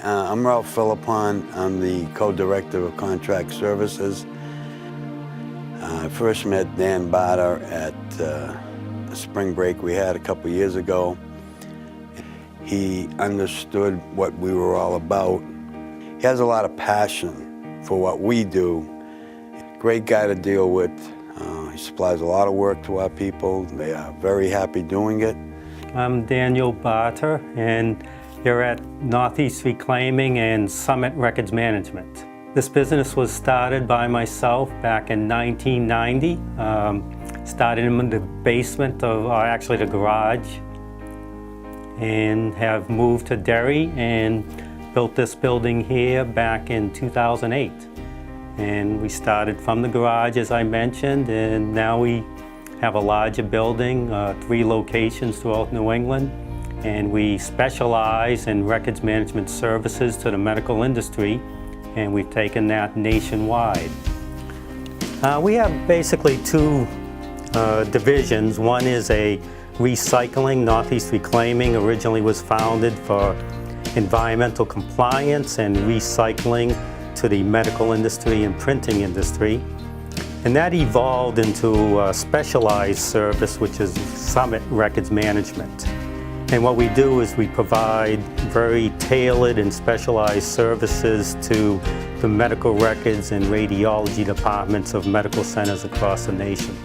I'm Ralph Philippon. I'm the co-director of contract services. I first met Dan Barter at the spring break we had a couple years ago. He understood what we were all about. He has a lot of passion for what we do. Great guy to deal with. He supplies a lot of work to our people. They are very happy doing it. I'm Daniel Barter, and you're at Northeast Reclaiming and Summit Records Management. This business was started by myself back in 1990. Started in the basement of, or actually the garage, and have moved to Derry and built this building here back in 2008. And we started from the garage, as I mentioned, and now we have a larger building, 3 locations throughout New England, and we specialize in records management services to the medical industry, and we've taken that nationwide. We have basically 2 divisions. One is a recycling. Northeast Reclaiming originally was founded for environmental compliance and recycling to the medical industry and printing industry. And that evolved into a specialized service, which is Summit Records Management. And what we do is we provide very tailored and specialized services to the medical records and radiology departments of medical centers across the nation.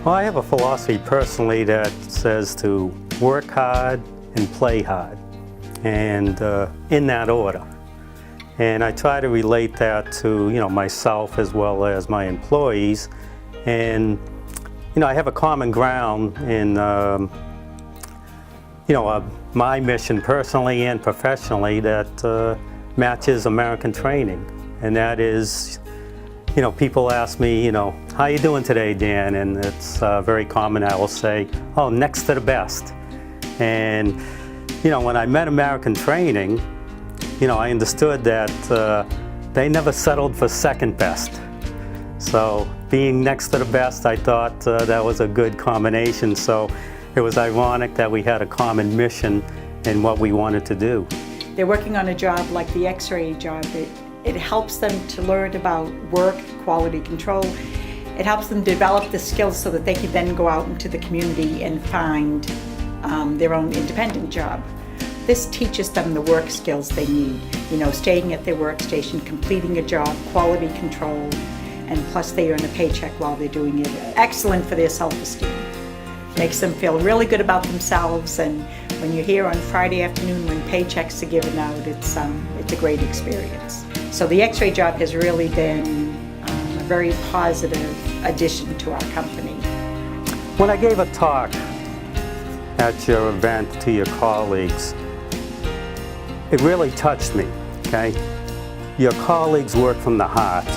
Well, I have a philosophy personally that says to work hard and play hard, and in that order. And I try to relate that to, myself as well as my employees. And, I have a common ground in, my mission personally and professionally that matches American training. And that is, people ask me, how you doing today, Dan? And it's very common. I will say, oh, next to the best. And, when I met American Training, I understood that they never settled for second best. So being next to the best, I thought that was a good combination. So it was ironic that we had a common mission in what we wanted to do. They're working on a job like the X-ray job. It helps them to learn about work, quality control. It helps them develop the skills so that they can then go out into the community and find their own independent job. This teaches them the work skills they need, staying at their workstation, completing a job, quality control, and plus they earn a paycheck while they're doing it. Excellent for their self-esteem. Makes them feel really good about themselves, and when you're here on Friday afternoon when paychecks are given out, it's a great experience. So the X-ray job has really been a very positive addition to our company. When I gave a talk at your event to your colleagues, it really touched me, okay? Your colleagues work from the heart,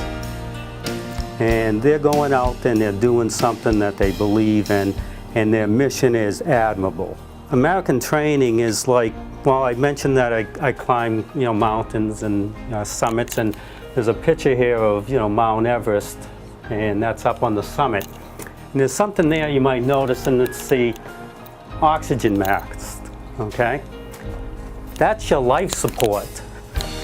and they're going out and they're doing something that they believe in, and their mission is admirable. American Training is like, well, I mentioned that I climb, mountains and summits, and there's a picture here of, Mount Everest, and that's up on the summit. And there's something there you might notice, and it's the oxygen mask, okay? That's your life support.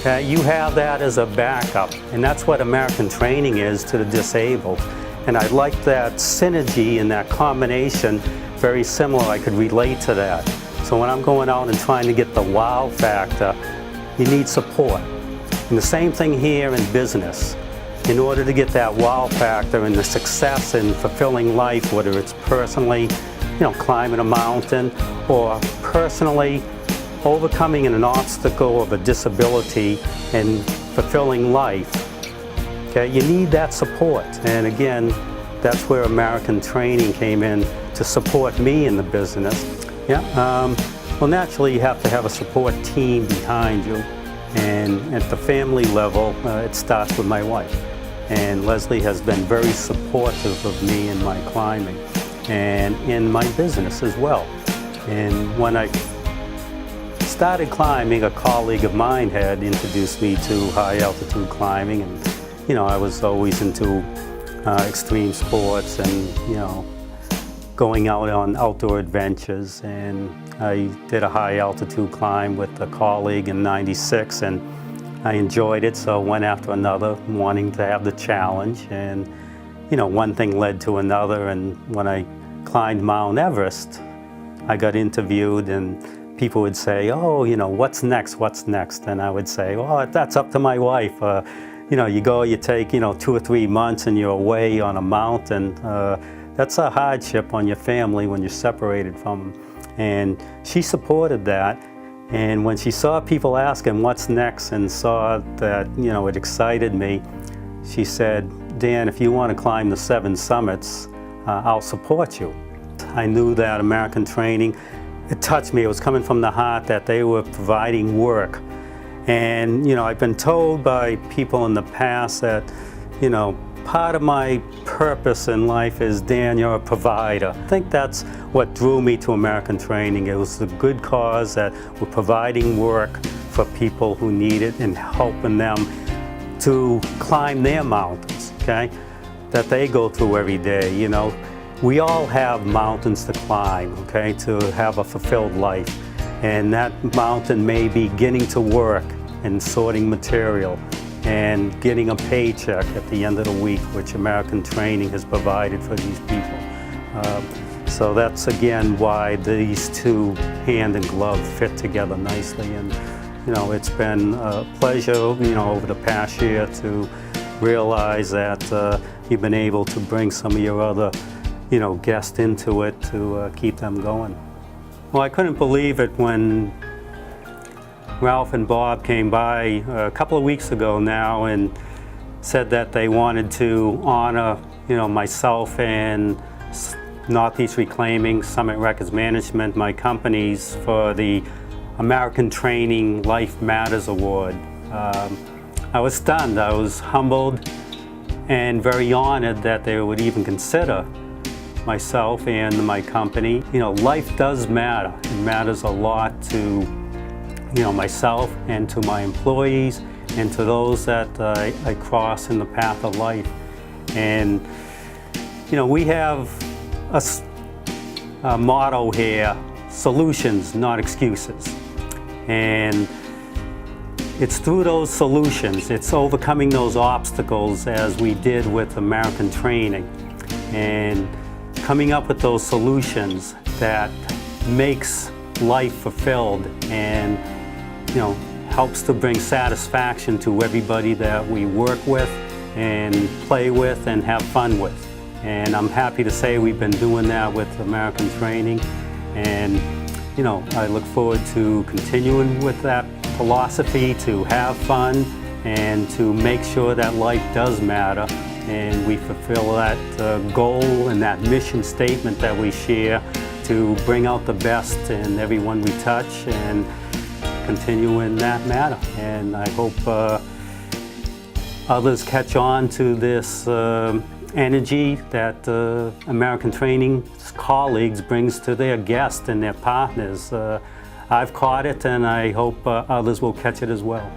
Okay? You have that as a backup, and that's what American Training is to the disabled. And I like that synergy and that combination, very similar. I could relate to that. So when I'm going out and trying to get the wow factor, you need support. And the same thing here in business. In order to get that wow factor and the success and fulfilling life, whether it's personally, climbing a mountain, or personally overcoming an obstacle of a disability and fulfilling life, okay, you need that support. And again, that's where American Training came in to support me in the business. Well, naturally, you have to have a support team behind you. And at the family level, it starts with my wife. And Leslie has been very supportive of me in my climbing and in my business as well. And when I started climbing, a colleague of mine had introduced me to high altitude climbing, and I was always into extreme sports and going out on outdoor adventures, and I did a high altitude climb with a colleague in '96, and I enjoyed it, so one after another, wanting to have the challenge. And, you know, one thing led to another, and when I climbed Mount Everest, I got interviewed, and people would say, oh, you know, what's next, what's next? And I would say, well, that's up to my wife. You know, you go, you take, you know, 2 or 3 months and you're away on a mountain. That's a hardship on your family when you're separated from them. And she supported that. And when she saw people asking what's next and saw that, you know, it excited me, she said, Dan, if you want to climb the 7 summits, I'll support you. I knew that American Training, it touched me. It was coming from the heart that they were providing work. And, you know, I've been told by people in the past that, you know, part of my purpose in life is, Dan, you're a provider. I think that's what drew me to American Training. It was the good cause that we're providing work for people who need it and helping them to climb their mountains, okay, that they go through every day. You know, we all have mountains to climb, okay, to have a fulfilled life. And that mountain may be getting to work and sorting material and getting a paycheck at the end of the week, which American Training has provided for these people. So that's again why these two hand in glove fit together nicely. And you know, it's been a pleasure, you know, over the past year to realize that you've been able to bring some of your other, you know, guests into it to keep them going. Well, I couldn't believe it when Ralph and Bob came by a couple of weeks ago now and said that they wanted to honor, you know, myself and Northeast Reclaiming, Summit Records Management, my companies, for the American Training Life Matters Award. I was stunned. I was humbled and very honored that they would even consider myself and my company. You know, life does matter. It matters a lot to, you know, myself and to my employees and to those that I cross in the path of life. And, you know, we have a motto here, solutions, not excuses. And it's through those solutions, it's overcoming those obstacles as we did with American Training, and coming up with those solutions that makes life fulfilled and, you know, helps to bring satisfaction to everybody that we work with and play with and have fun with. And I'm happy to say we've been doing that with American Training, and you know, I look forward to continuing with that philosophy, to have fun and to make sure that life does matter and we fulfill that goal and that mission statement that we share to bring out the best in everyone we touch and continue in that matter. And I hope others catch on to this energy that American Training's colleagues brings to their guests and their partners. I've caught it, and I hope others will catch it as well.